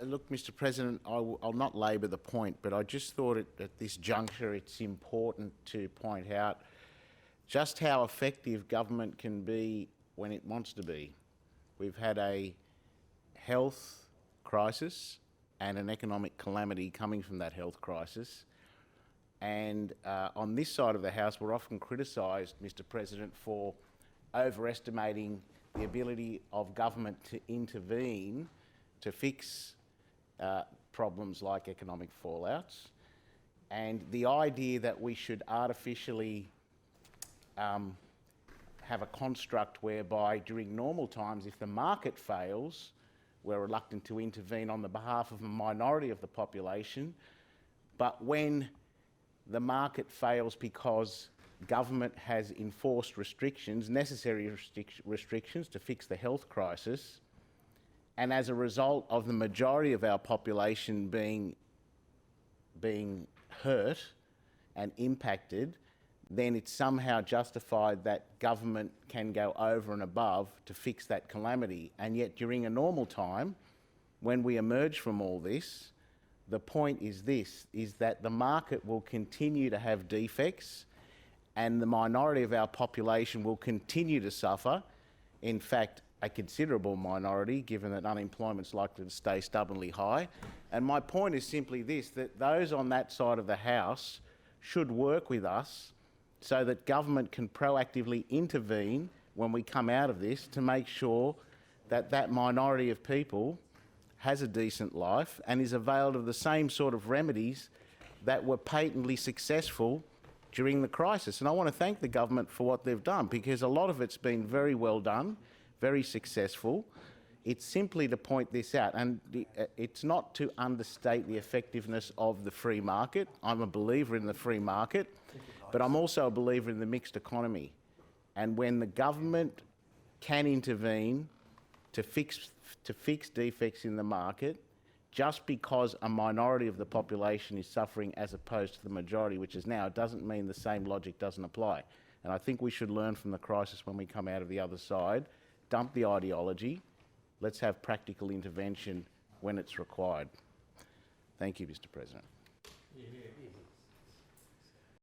Look, Mr. President, I'll not labour the point, but I just thought at this juncture it's important to point out just how effective government can be when it wants to be. We've had a health crisis and an economic calamity coming from that health crisis. And on this side of the House, we're often criticised, Mr. President, for overestimating the ability of government to intervene to fix problems like economic fallouts. And the idea that we should artificially have a construct whereby during normal times, if the market fails, we're reluctant to intervene on the behalf of a minority of the population. But when the market fails because government has enforced restrictions, necessary restrictions to fix the health crisis, and as a result of the majority of our population being hurt and impacted, then it's somehow justified that government can go over and above to fix that calamity. And yet during a normal time, when we emerge from all this, the point is this, is that the market will continue to have defects and the minority of our population will continue to suffer. In fact, a considerable minority, given that unemployment's likely to stay stubbornly high. And my point is simply this, that those on that side of the House should work with us so that government can proactively intervene when we come out of this to make sure that that minority of people has a decent life and is availed of the same sort of remedies that were patently successful during the crisis. And I want to thank the government for what they've done, because a lot of it's been very well done, very successful. It's simply to point this out, and it's not to understate the effectiveness of the free market. I'm a believer in the free market, but I'm also a believer in the mixed economy. And when the government can intervene to fix defects in the market, just because a minority of the population is suffering as opposed to the majority, which is now, it doesn't mean the same logic doesn't apply. And I think we should learn from the crisis when we come out of the other side. Dump the ideology. Let's have practical intervention when it's required. Thank you, Mr. President.